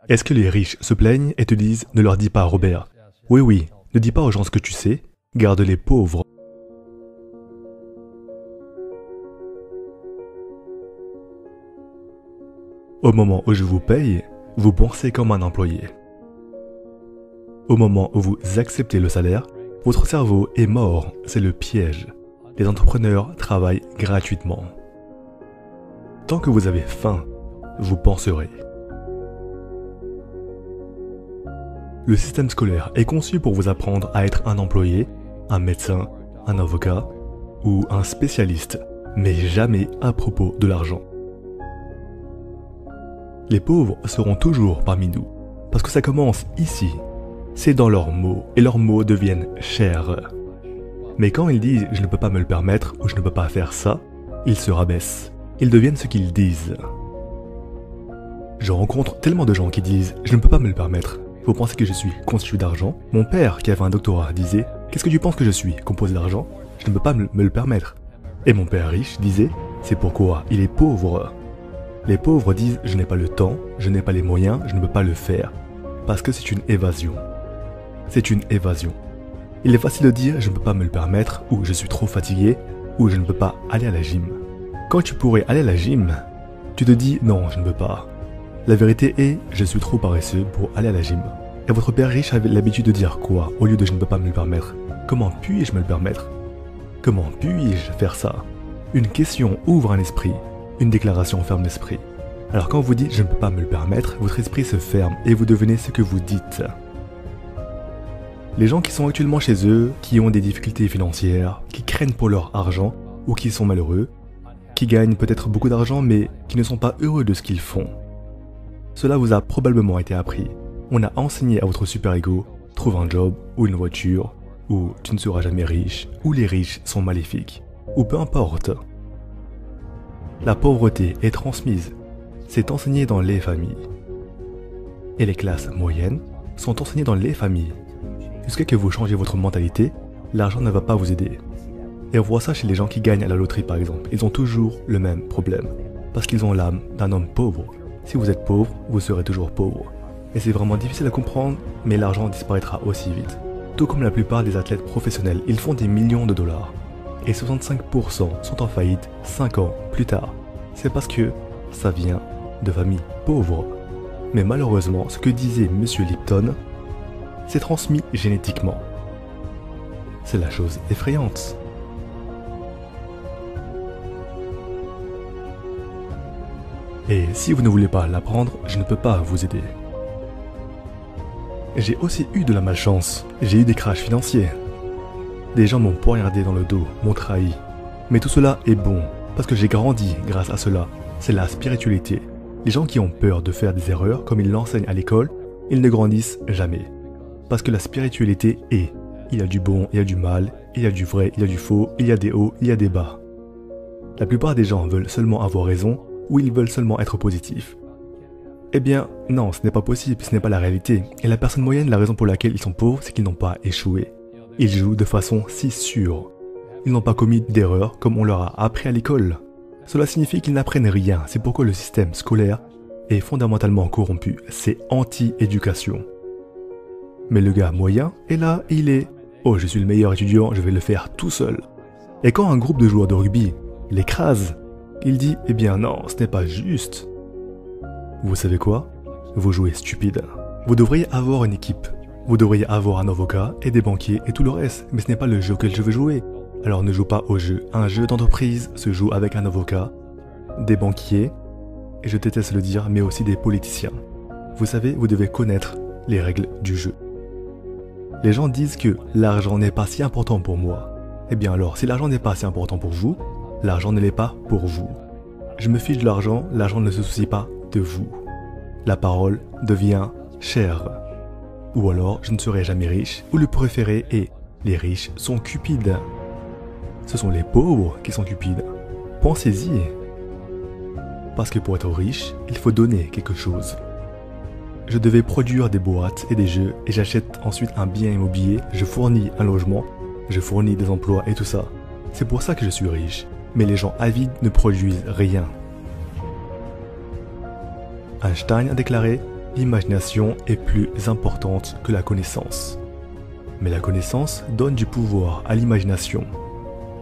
Est-ce que les riches se plaignent et te disent « Ne leur dis pas, Robert ». Oui, oui, ne dis pas aux gens ce que tu sais, garde les pauvres. Au moment où je vous paye, vous pensez comme un employé. Au moment où vous acceptez le salaire, votre cerveau est mort, c'est le piège. Les entrepreneurs travaillent gratuitement. Tant que vous avez faim, vous penserez. Le système scolaire est conçu pour vous apprendre à être un employé, un médecin, un avocat ou un spécialiste, mais jamais à propos de l'argent. Les pauvres seront toujours parmi nous, parce que ça commence ici. C'est dans leurs mots, et leurs mots deviennent chers. Mais quand ils disent « je ne peux pas me le permettre » ou « je ne peux pas faire ça », ils se rabaissent. Ils deviennent ce qu'ils disent. Je rencontre tellement de gens qui disent « je ne peux pas me le permettre ». Vous pensez que je suis constitué d'argent? Mon père, qui avait un doctorat, disait « qu'est-ce que tu penses que je suis, composé d'argent? Je ne peux pas me le permettre ». Et mon père riche disait « c'est pourquoi il est pauvre ». Les pauvres disent « je n'ai pas le temps, je n'ai pas les moyens, je ne peux pas le faire ». Parce que c'est une évasion. C'est une évasion. Il est facile de dire « je ne peux pas me le permettre » ou « je suis trop fatigué » ou « je ne peux pas aller à la gym ». Quand tu pourrais aller à la gym, tu te dis « non, je ne peux pas ». La vérité est « je suis trop paresseux pour aller à la gym ». Et votre père riche avait l'habitude de dire quoi au lieu de « je ne peux pas me le permettre ». Comment puis-je me le permettre? Comment puis-je faire ça? Une question ouvre un esprit, une déclaration ferme l'esprit. Alors quand vous dites « je ne peux pas me le permettre », votre esprit se ferme et vous devenez ce que vous dites. Les gens qui sont actuellement chez eux, qui ont des difficultés financières, qui craignent pour leur argent ou qui sont malheureux, qui gagnent peut-être beaucoup d'argent mais qui ne sont pas heureux de ce qu'ils font. Cela vous a probablement été appris. On a enseigné à votre super-ego, trouve un job ou une voiture, ou tu ne seras jamais riche, ou les riches sont maléfiques, ou peu importe. La pauvreté est transmise, c'est enseigné dans les familles. Et les classes moyennes sont enseignées dans les familles. Jusqu'à ce que vous changez votre mentalité, l'argent ne va pas vous aider. Et on voit ça chez les gens qui gagnent à la loterie par exemple. Ils ont toujours le même problème. Parce qu'ils ont l'âme d'un homme pauvre. Si vous êtes pauvre, vous serez toujours pauvre. Et c'est vraiment difficile à comprendre, mais l'argent disparaîtra aussi vite. Tout comme la plupart des athlètes professionnels, ils font des millions de dollars. Et 65% sont en faillite 5 ans plus tard. C'est parce que ça vient de familles pauvres. Mais malheureusement, ce que disait Monsieur Lipton, c'est transmis génétiquement. C'est la chose effrayante. Et si vous ne voulez pas l'apprendre, je ne peux pas vous aider. J'ai aussi eu de la malchance. J'ai eu des crashs financiers. Des gens m'ont poignardé dans le dos, m'ont trahi. Mais tout cela est bon, parce que j'ai grandi grâce à cela. C'est la spiritualité. Les gens qui ont peur de faire des erreurs, comme ils l'enseignent à l'école, ils ne grandissent jamais. Parce que la spiritualité est. Il y a du bon, il y a du mal, il y a du vrai, il y a du faux, il y a des hauts, il y a des bas. La plupart des gens veulent seulement avoir raison, ou ils veulent seulement être positifs. Eh bien, non, ce n'est pas possible, ce n'est pas la réalité. Et la personne moyenne, la raison pour laquelle ils sont pauvres, c'est qu'ils n'ont pas échoué. Ils jouent de façon si sûre. Ils n'ont pas commis d'erreurs comme on leur a appris à l'école. Cela signifie qu'ils n'apprennent rien, c'est pourquoi le système scolaire est fondamentalement corrompu. C'est anti-éducation. Mais le gars moyen est là, il est « Oh, je suis le meilleur étudiant, je vais le faire tout seul ». Et quand un groupe de joueurs de rugby l'écrase, il dit « Eh bien non, ce n'est pas juste ». Vous savez quoi? Vous jouez stupide. Vous devriez avoir une équipe. Vous devriez avoir un avocat et des banquiers et tout le reste. Mais ce n'est pas le jeu auquel je veux jouer. Alors ne joue pas au jeu. Un jeu d'entreprise se joue avec un avocat, des banquiers, et je déteste le dire, mais aussi des politiciens. Vous savez, vous devez connaître les règles du jeu. Les gens disent que l'argent n'est pas si important pour moi. Eh bien alors, si l'argent n'est pas si important pour vous, l'argent ne l'est pas pour vous. Je me fiche de l'argent ne se soucie pas de vous. La parole devient chère. Ou alors, je ne serai jamais riche, ou le préféré est les riches sont cupides. Ce sont les pauvres qui sont cupides. Pensez-y. Parce que pour être riche, il faut donner quelque chose. Je devais produire des boîtes et des jeux et j'achète ensuite un bien immobilier, je fournis un logement, je fournis des emplois et tout ça. C'est pour ça que je suis riche. Mais les gens avides ne produisent rien. Einstein a déclaré « l'imagination est plus importante que la connaissance. Mais la connaissance donne du pouvoir à l'imagination.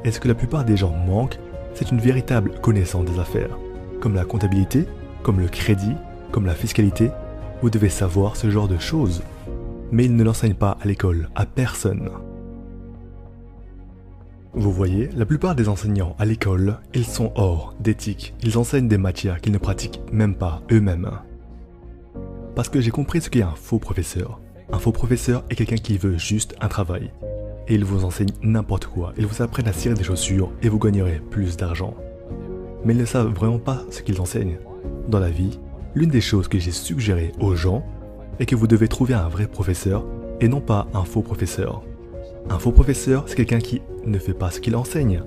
Et ce que la plupart des gens manquent, c'est une véritable connaissance des affaires. Comme la comptabilité, comme le crédit, comme la fiscalité, vous devez savoir ce genre de choses. Mais ils ne l'enseignent pas à l'école, à personne. Vous voyez, la plupart des enseignants à l'école, ils sont hors d'éthique. Ils enseignent des matières qu'ils ne pratiquent même pas eux-mêmes. Parce que j'ai compris ce qu'est un faux professeur. Un faux professeur est quelqu'un qui veut juste un travail. Et il vous enseigne n'importe quoi. Ils vous apprennent à cirer des chaussures et vous gagnerez plus d'argent. Mais ils ne savent vraiment pas ce qu'ils enseignent. Dans la vie, l'une des choses que j'ai suggérées aux gens est que vous devez trouver un vrai professeur et non pas un faux professeur. Un faux professeur, c'est quelqu'un qui ne fait pas ce qu'il enseigne.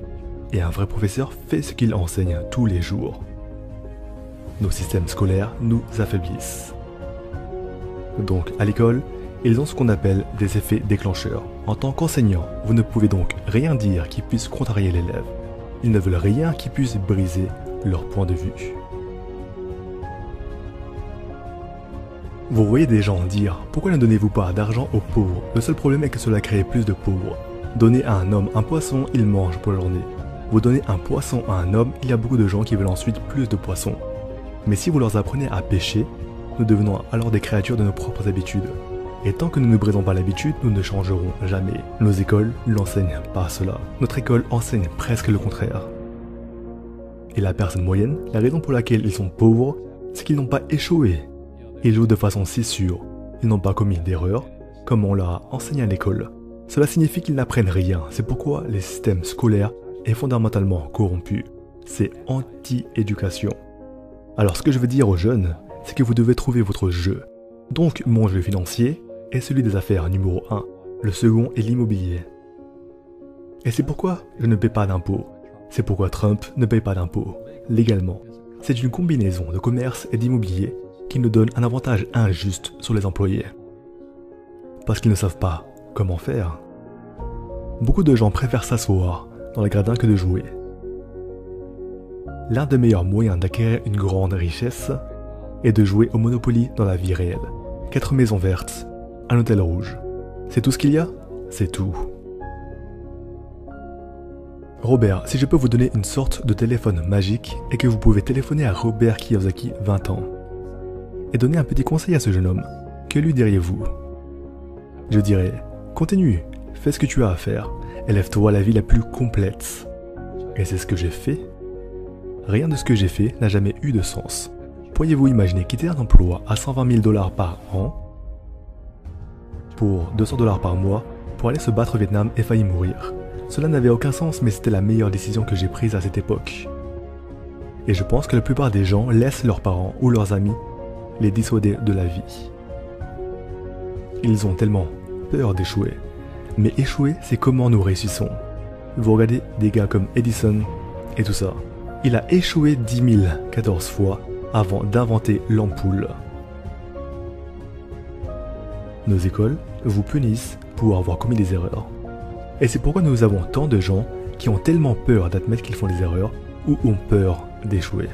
Et un vrai professeur fait ce qu'il enseigne tous les jours. Nos systèmes scolaires nous affaiblissent. Donc, à l'école, ils ont ce qu'on appelle des effets déclencheurs. En tant qu'enseignant, vous ne pouvez donc rien dire qui puisse contrarier l'élève. Ils ne veulent rien qui puisse briser leur point de vue. Vous voyez des gens dire « Pourquoi ne donnez-vous pas d'argent aux pauvres ?» Le seul problème est que cela crée plus de pauvres. Donnez à un homme un poisson, il mange pour la journée. Vous donnez un poisson à un homme, il y a beaucoup de gens qui veulent ensuite plus de poissons. Mais si vous leur apprenez à pêcher, nous devenons alors des créatures de nos propres habitudes. Et tant que nous ne brisons pas l'habitude, nous ne changerons jamais. Nos écoles n'enseignent pas cela. Notre école enseigne presque le contraire. Et la personne moyenne, la raison pour laquelle ils sont pauvres, c'est qu'ils n'ont pas échoué. Ils jouent de façon si sûre. Ils n'ont pas commis d'erreur, comme on leur a enseigné à l'école. Cela signifie qu'ils n'apprennent rien. C'est pourquoi le système scolaire est fondamentalement corrompu. C'est anti-éducation. Alors ce que je veux dire aux jeunes, c'est que vous devez trouver votre jeu. Donc mon jeu financier est celui des affaires numéro 1. Le second est l'immobilier. Et c'est pourquoi je ne paie pas d'impôts. C'est pourquoi Trump ne paye pas d'impôts, légalement. C'est une combinaison de commerce et d'immobilier qui nous donne un avantage injuste sur les employés. Parce qu'ils ne savent pas comment faire. Beaucoup de gens préfèrent s'asseoir dans les gradins que de jouer. L'un des meilleurs moyens d'acquérir une grande richesse est de jouer au Monopoly dans la vie réelle. 4 maisons vertes, un hôtel rouge. C'est tout ce qu'il y a? C'est tout. Robert, si je peux vous donner une sorte de téléphone magique et que vous pouvez téléphoner à Robert Kiyosaki, 20 ans, et donner un petit conseil à ce jeune homme, que lui diriez-vous? Je dirais, continue, fais ce que tu as à faire, élève-toi à la vie la plus complète. Et c'est ce que j'ai fait. Rien de ce que j'ai fait n'a jamais eu de sens. Pourriez-vous imaginer quitter un emploi à 120 000 $ par an pour 200 $ par mois pour aller se battre au Vietnam et failli mourir? Cela n'avait aucun sens, mais c'était la meilleure décision que j'ai prise à cette époque. Et je pense que la plupart des gens laissent leurs parents ou leurs amis les dissuader de la vie. Ils ont tellement peur d'échouer. Mais échouer, c'est comment nous réussissons. Vous regardez des gars comme Edison et tout ça. Il a échoué 10 014 fois avant d'inventer l'ampoule. Nos écoles vous punissent pour avoir commis des erreurs. Et c'est pourquoi nous avons tant de gens qui ont tellement peur d'admettre qu'ils font des erreurs ou ont peur d'échouer.